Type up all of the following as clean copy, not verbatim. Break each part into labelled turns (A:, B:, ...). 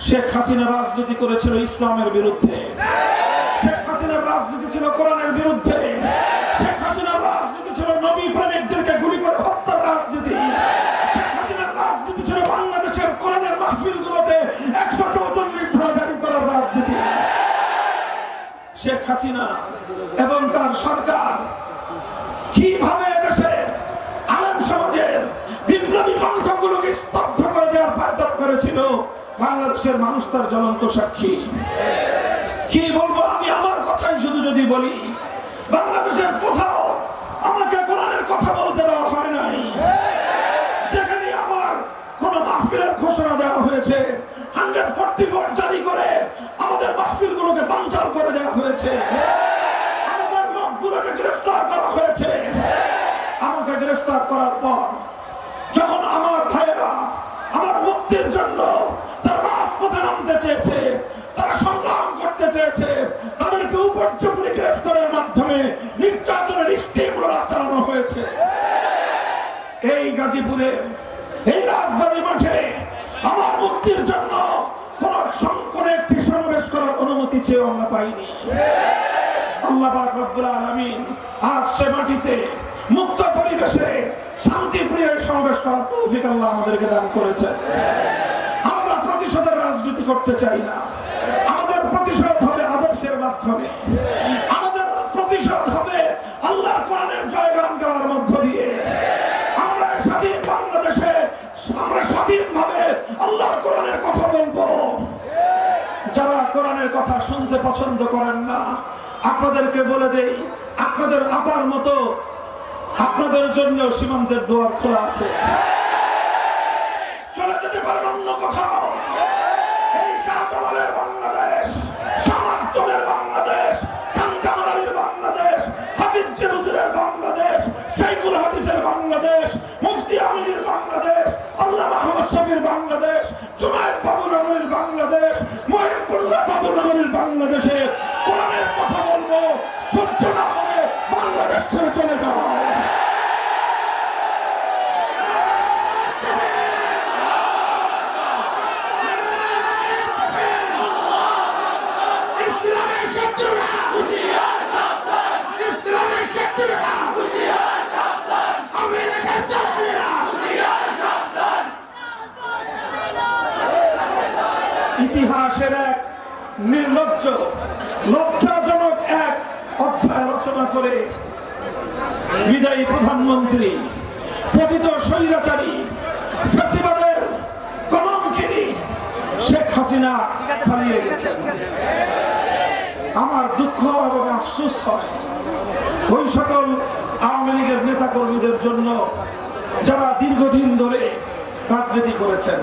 A: শেখ হাসিনা রাজনীতি করেছিল ইসলামের বিরুদ্ধে, শেখ হাসিনার রাজনীতি ছিল কোরআনের বিরুদ্ধে, শেখ হাসিনার রাজনীতি ছিল নবী প্রেমিকদেরকে গুলি করে হত্যার রাজনীতি, শেখ হাসিনার রাজনীতি ছিল বাংলাদেশের কোরআনের মাহফিলগুলোতে 144 ধারা জারি করার রাজনীতি। শেখ হাসিনা এবং তার সরকার কিভাবে দেশের আলেম সমাজের বিপ্লবী কণ্ঠগুলোকে স্তব্ধ করে দেওয়ার পায়তারা করেছিল, বাংলাদেশের মানুষ তার জ্বলন্ত সাক্ষী। কি বলবো আমি, আমার কথাই শুধু যদি বলি, বাংলাদেশের কোথাও আমাকে কোরআনের কথা বলতে দেওয়া হয় নাই। যেখানে আমার কোন মাহফিলের ঘোষণা দেওয়া হয়েছে, 144 জারি করে আমাদের মাহফিলগুলোকে বানচাল করে দেওয়া হয়েছে, আমাদের লোকগুলোকে গ্রেফতার করা হয়েছে। আমাকে গ্রেফতার করার পর যখন আমার ভাইয়েরা আমার মুক্তির জন্য তারা রাজপথে নামতে চেয়েছে, তারা সংগ্রাম করতে চেয়েছে, তাদেরকে উপর্যুপরি গ্রেফতারের মাধ্যমে নির্যাতনের স্টিমরোলার চালানো হয়েছে। এই গাজীপুরে এই রাজবাড়ী মাঠে আমার মুক্তির জন্য কোন একটি সমাবেশ করার অনুমতি চেয়েও আমরা পাইনি। আল্লাহ পাক রব্বুল আলামিন আজ সে মাটিতে মুক্ত পরিবেশে শান্তিপ্রিয় সমাবেশ করার তৌফিক আল্লাহ আমাদেরকে দান করেছেন। আমরা প্রতিশোধের রাজনীতি করতে চাই না, আমাদের প্রতিশোধ হবে আদর্শের মাধ্যমে, আমাদের প্রতিশোধ হবে আল্লাহর কোরআনের জয়গান গাওয়ার মধ্য দিয়ে। আমরা স্বাধীন বাংলাদেশে আমরা স্বাধীনভাবে আল্লাহর কোরআনের কথা বলবো। যারা কোরআনের কথা শুনতে পছন্দ করেন না, আপনাদেরকে বলে দেই, আপনাদের আপার মতো আপনাদের জন্য সীমান্তের দুয়ার খোলা আছে, চলে যেতে পারেন অন্য কোথাও। এই শাহজালালের বাংলাদেশ, সামান্তমের বাংলাদেশ, খানজাহান আলীর বাংলাদেশ, হাফিজ হুজুরের বাংলাদেশ, শাইখুল হাদিসের বাংলাদেশ, মুফতি আমিনের বাংলাদেশ, আল্লামা আহমদ শফির বাংলাদেশ, জুনায়েদ বাবুনগরীর বাংলাদেশ, মহিবুল্লাহ বাবুনগরীর বাংলাদেশে কোরআনের কথা বলবো। সহ্য না হলে বাংলাদেশ ছেড়ে চলে যাও। ইতিহাসের এক নির্লজ্জ লজ্জাজনক এক অধ্যায় রচনা করে বিদায়ী প্রধানমন্ত্রী, পতিত স্বৈরাচারী, ফ্যাসিবাদের কলঙ্কিনী শেখ হাসিনা পালিয়ে গেছেন। আমার দুঃখ এবং আফসোস হয় ওই সকল আওয়ামী লীগের নেতা কর্মীদের জন্য যারা দীর্ঘদিন ধরে রাজনীতি করেছেন।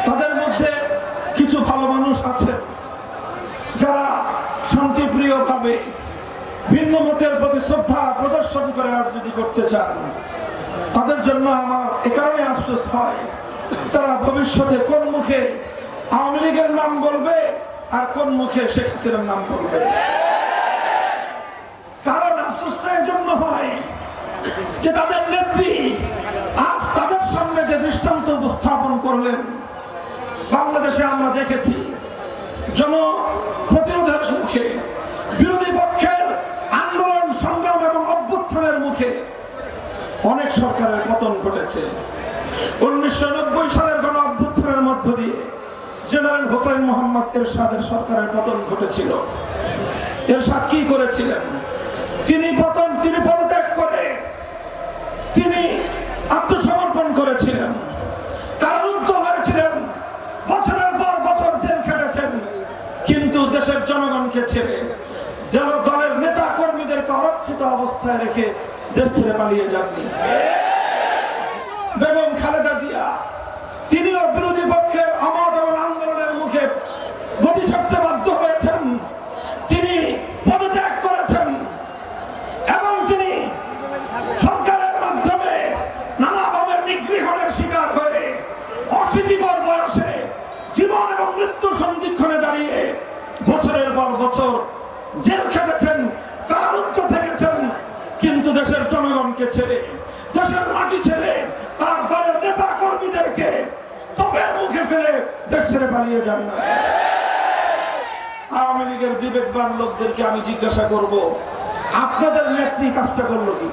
A: তাদের মধ্যে কিছু ভালো মানুষ আছেন যারা শান্তিপ্রিয়ভাবে ভিন্ন মতের প্রতি শ্রদ্ধা প্রদর্শন করে রাজনীতি করতে চান। তাদের জন্য আমার এ কারণে আফসোস হয়, তারা ভবিষ্যতে কোন মুখে আওয়ামী লীগের নাম বলবে আর কোন মুখে শেখ হাসিনার নাম বলবে। কারণ আফসোসটা এজন্য হয় যে তাদের নেত্রী আজ তাদের সামনে যে দৃষ্টান্ত উপস্থাপন করলেন, বাংলাদেশে আমরা দেখেছি জনপ্রতিরোধের মুখে, বিরোধী পক্ষের আন্দোলন সংগ্রাম এবং অভ্যুত্থানের মুখে অনেক সরকারের পতন ঘটেছে। 1990 সালের গণ অভ্যুত্থানের মধ্য দিয়ে জেনারেল হোসেন মোহাম্মদ এরশাদের সরকারের পতন ঘটেছিল। এরশাদ কি করেছিলেন? তিনি পদত্যাগ করে তিনি আত্মসমর্পণ করেছিলেন, কারারুদ্ধ হয়েছিলেন, বছরের পর বছর জেল খেটেছেন, কিন্তু দেশের জনগণকে ছেড়ে দলের নেতা কর্মীদেরকে অরক্ষিত অবস্থায় রেখে দেশ ছেড়ে পালিয়ে যাননি। বেগম খালেদা জিয়া তিনিও বিরোধী পক্ষের অমত এবং আন্দোলনের মুখে গদি ছাড়তে বাধ্য হয়েছেন, তিনি পদত্যাগ করেছেন এবং তিনি সরকারের মাধ্যমে নানাভাবে নিগৃহণের শিকার হয়ে অশীতিপর বয়সে জীবন এবং মৃত্যু সন্ধিক্ষণে দাঁড়িয়ে বছরের পর বছর জেল খেটেছেন, কারারুদ্ধ থেকেছেন, কিন্তু দেশের জনগণকে ছেড়ে, দেশের মাটি ছেড়ে, তার দলের নেতা কর্মীদেরকে তপের মুখে ফেলে দেশ ছেড়ে পালিয়ে যান না। আওয়ামী লীগের বিবেকবান লোকদেরকে আমি জিজ্ঞাসা করব, আপনাদের নেত্রী কাজটা করলো কি?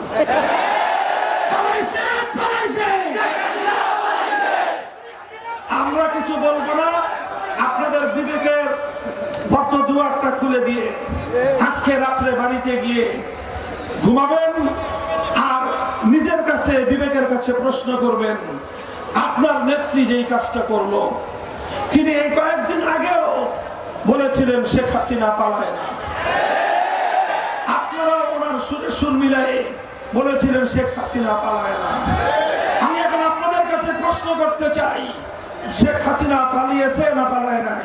A: আমরা কিছু বলবো না, আপনাদের বিবেকের বদ্ধ দুয়ারটা খুলে দিয়ে আজকে রাত্রে বাড়িতে গিয়ে ঘুমাবেন আর নিজের কাছে বিবেকের কাছে প্রশ্ন করবেন, আপনার নেত্রী যেই কাজটা করলো, তিনি এই কয়েকদিন আগেও বলেছিলেন শেখ হাসিনা পালায় না। আপনারা ওনার সুরে সুর মিলাই বলেছিলেন শেখ হাসিনা পালায় না। আমি এখন আপনাদের কাছে প্রশ্ন করতে চাই, শেখ হাসিনা পালিয়েছে না পালায় নাই?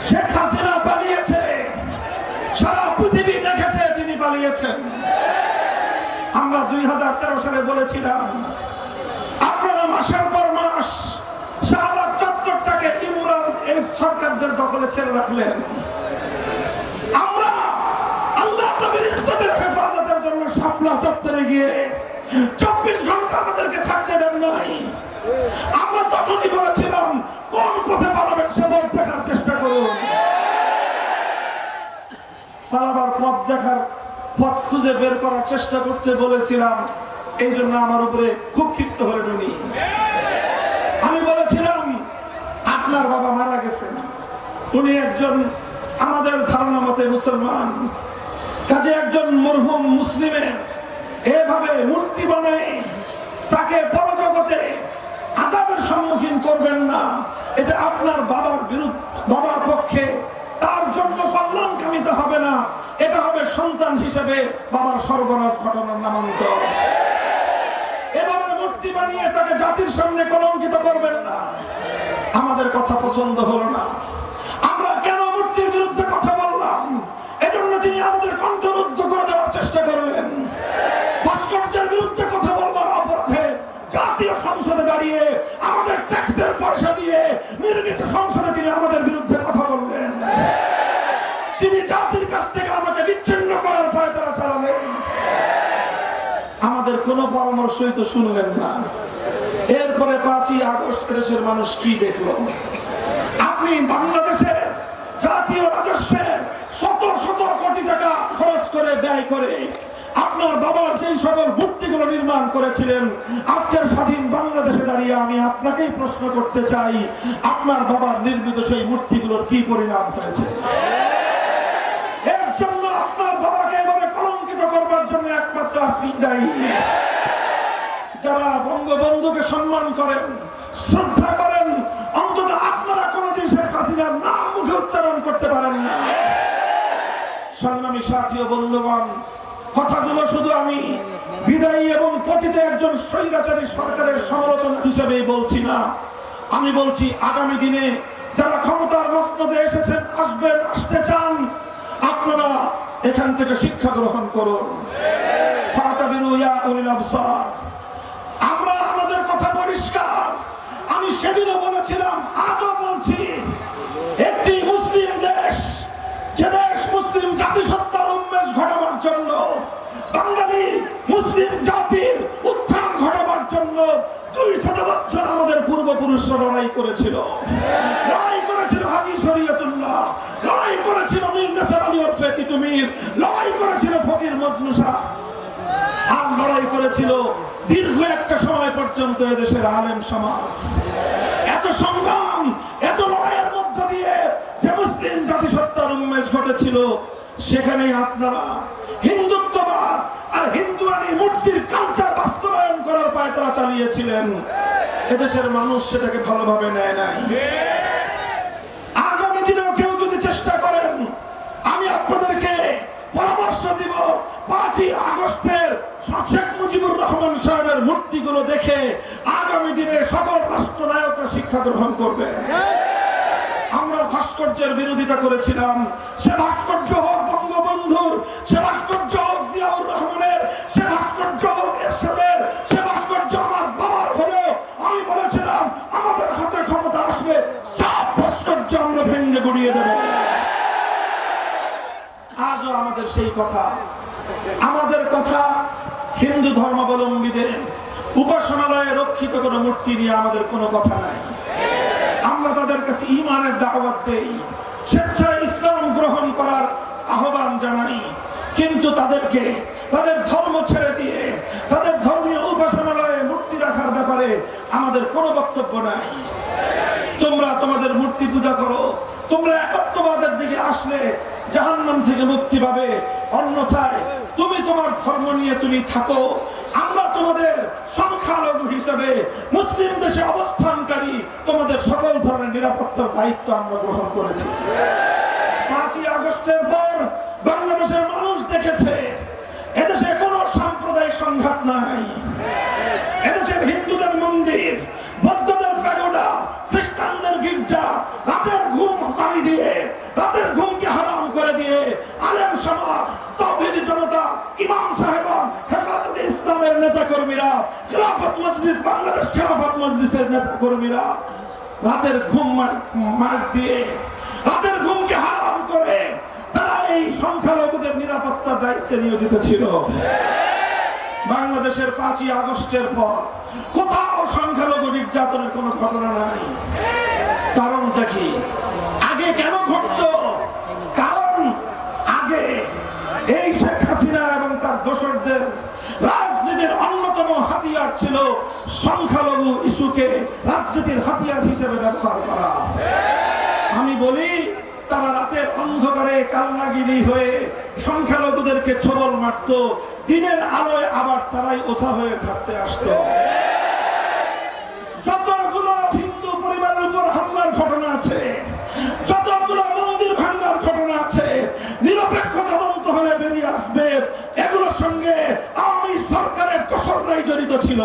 A: শেখ হাসিনা পালিয়েছে, সারা পৃথিবী দেখেছে তিনি পালিয়েছেন। আমরা 2013 সালে বলেছিলাম আপনারা মাসের পর মাস শাহবাগ চত্বরটাকে ইমরান এই সরকারদের দখলে ছেড়ে রাখলেন। আমরা আল্লাহ নবীর ইজ্জতের হেফাজতের জন্য শাপলা চত্বরে গিয়ে 24 ঘন্টা আমাদেরকে থাকতে দেন নাই। আমরা তখনই বলেছিলাম কোন পথে পালাবেন সে পথ দেখার চেষ্টা করুন। পালাবার পথ খুঁজে বের করার চেষ্টা করতে বলেছিলাম, এই জন্য আমার উপরে খুব ক্ষিপ্ত হলেন উনি। আমি বলেছিলাম আপনার বাবা মারা গেছেন, উনি একজন আমাদের ধারণা মতে মুসলমান, কাজে একজন মরহুম মুসলিমের এভাবে মূর্তি বানায় তাকে পরজগতে আযাবের সম্মুখীন করবেন না, এটা আপনার বাবার পক্ষে তার জন্য কল্যাণকামিত হবে না, এটা হবে সন্তান হিসেবে বাবার সর্বনাশ ঘটানোর নামান্তর। এভাবে মূর্তি বানিয়ে তাকে জাতির সামনে কলঙ্কিত করবেন না। আমাদের কথা পছন্দ হলো না। আমরা কেন মূর্তির বিরুদ্ধে কথা বললাম, এজন্য তিনি আমাদের কণ্ঠরুদ্ধ করে দেওয়ার চেষ্টা করলেন। ভাস্কর্যের বিরুদ্ধে কথা বলবার অপরাধে জাতীয় সংসদে দাঁড়িয়ে আমাদের ট্যাক্সের পয়সা দিয়ে নির্মিত সংসদে তিনি আমাদের বিরুদ্ধে কথা বললেন। তিনি জাতির কাছ থেকে আমাকে বিচ্ছিন্ন করার পায়তারা চালালেন। আমাদের কোনো পরামর্শই তো শুনলেন না। এরপরে 5ই আগস্ট দেশের মানুষ কি দেখলো? আপনি বাংলাদেশের জাতীয় রাজস্বের শত শত কোটি টাকা খরচ করে ব্যয় করে আপনার বাবার যে সকল মূর্তিগুলো নির্মাণ করেছিলেন, আজকের স্বাধীন বাংলাদেশে দাঁড়িয়ে আমি আপনাকেই প্রশ্ন করতে চাই, আপনার বাবার নির্মিত সেই মূর্তিগুলোর কি পরিণাম হয়েছে? এর জন্য আপনার বাবাকে এভাবে কলঙ্কিত করবার জন্য একমাত্র আপনি দায়ী। যারা বঙ্গবন্ধুকে সম্মান করেন, শ্রদ্ধা করেন, অন্তত আপনারা কোনদিন শেখ হাসিনার নাম মুখে উচ্চারণ করতে পারেন না। সংগ্রামী সাথী ও বন্ধুগণ, কথাগুলো শুধু আমি বিদায়ী এবং পতিত একজন স্বৈরাচারী সরকারের সমালোচনা হিসেবেই বলছি না। আমি বলছি আগামী দিনে যারা ক্ষমতার মসনদে এসেছেন, আসবেন, আসতে চান, আপনারা এখান থেকে শিক্ষা গ্রহণ করুন। ফাতাবিরু ইয়া উলিল আবসার। আমরা আমাদের কথা পরিষ্কার। আমি সেদিনও বলেছিলাম, আজও বলছি, একটি মুসলিম দেশ, যে দেশ মুসলিম জাতিসত্তার উন্মেষ ঘটাবার জন্য, বাঙালি মুসলিম জাতির উত্থান ঘটাবার জন্য 200 বছর আমাদের পূর্বপুরুষরা লড়াই করেছিল। লড়াই করেছিল হাজী শরীয়তুল্লাহ, লড়াই করেছিল মীর নাসির আলী ওরফে তিতু মীর, লড়াই করেছিল ফকির মজনু শাহ, আর লড়াই করেছিল দীর্ঘ একটা সময় পর্যন্ত এদেশের আলেম সমাজ। এত সংগ্রাম, এত লড়াইয়ের মধ্য দিয়ে যে মুসলিম জাতিসত্তার উন্মেষ ঘটেছিল, সেখানে আপনারা হিন্দুত্ববাদ আর হিন্দুয়ানি মূর্তির কালচার বাস্তবায়ন করার পায়তারা চালিয়েছিলেন। এদেশের মানুষ সেটাকে ভালোভাবে নেয় নাই। আগামী দিনেও কেউ যদি চেষ্টা করেন, আমি আপনাদেরকে পরামর্শ দিব, 5ই আগস্টের শেখ মুজিবুর রহমান সাহেবের মূর্তিগুলো দেখে আগামী দিনে সকল রাষ্ট্রনায়করা শিক্ষা গ্রহণ করবে। আমরা ভাস্কর্যের বিরোধিতা করেছিলাম, সে ভাস্কর্য হোক বঙ্গবন্ধুর, সে ভাস্কর্য হোক জিয়াউর রহমানের, সে ভাস্কর্য হোক এরশাদের, সে ভাস্কর্য আমার বাবার হলেও আমি বলেছিলাম আমাদের হাতে ক্ষমতা আসবে সব ভাস্কর্য আমরা ভেঙে গুড়িয়ে দেব। আজও আমাদের সেই কথা। আমাদের কথা হিন্দু ধর্মাবলম্বীদের উপাসনালয়ে রক্ষিত কোনো মূর্তি নিয়ে আমাদের কোনো কথা নাই। আমরা তাদের কাছে ঈমানের দাওয়াত দেই, স্বেচ্ছায় ইসলাম গ্রহণ করার আহ্বান জানাই, কিন্তু তাদেরকে তাদের ধর্ম ছেড়ে দিয়ে তাদের ধর্মীয় উপাসনালয়ে মূর্তি রাখার ব্যাপারে আমাদের কোনো বক্তব্য নাই। তোমরা তোমাদের মূর্তি পূজা করো, তোমরা একত্ববাদের দিকে আসলে জাহান্নাম থেকে মুক্তি পাবে, অন্যথায় তুমি তোমার ধর্ম নিয়ে তুমি থাকো। আমরা তোমাদের সংখ্যালঘু হিসেবে মুসলিম দেশে অবস্থানকারী তোমাদের সকল ধরনের নিরাপত্তার দায়িত্ব আমরা গ্রহণ করেছি। 5ই আগস্টের পর বাংলাদেশের মানুষ দেখেছে এদেশে কোনো সাম্প্রদায়িক সংঘাত নাই। এদেশের হিন্দুদের মন্দির, বৌদ্ধদের প্যাগোডা, খ্রিস্টানদের গির্জা রাতের ঘুম মারি দিয়ে, রাতের ঘুমকে হারাম করে দিয়ে আলেম সমাজ, তাওহীদি জনতা, ইমাম সাহেবান, হেফাজতে ইসলামের নেতা কর্মীরা, খেলাফত মজলিস, বাংলাদেশ খেলাফত মজলিসের নেতা কর্মীরা রাতের ঘুম মার দিয়ে, রাতের ঘুমকে হারাম করে তারা এই সংখ্যালঘুদের নিরাপত্তার দায়িত্বে নিয়োজিত ছিল। বাংলাদেশের 5ই আগস্টের পর কোথাও সংখ্যালঘু নির্যাতনের কোনো ঘটনা নাই। কারণটা কি? আগে কেন ঘটতো? কারণ আগে এই শেখ হাসিনা এবং তার দোসরদের রাজনীতির অন্যতম হাতিয়ার ছিল সংখ্যালঘু ইস্যুকে রাজনীতির হাতিয়ার হিসেবে ব্যবহার করা। আমি বলি, তারা রাতের অন্ধকারে কালনাগিরি হয়ে সংখ্যালঘুদেরকে ছোবল মারত, দিনের আলোয় আবার তারাই ওঝা হয়ে ছাড়তে আসতো। যতগুলো হিন্দু পরিবারের উপর হামলার ঘটনা আছে, যতগুলো মন্দির ভাঙার ঘটনা আছে, নিরপেক্ষ তদন্ত হলে বেরিয়ে আসবে এগুলোর সঙ্গে আওয়ামী সরকারের দোসররাই জড়িত ছিল।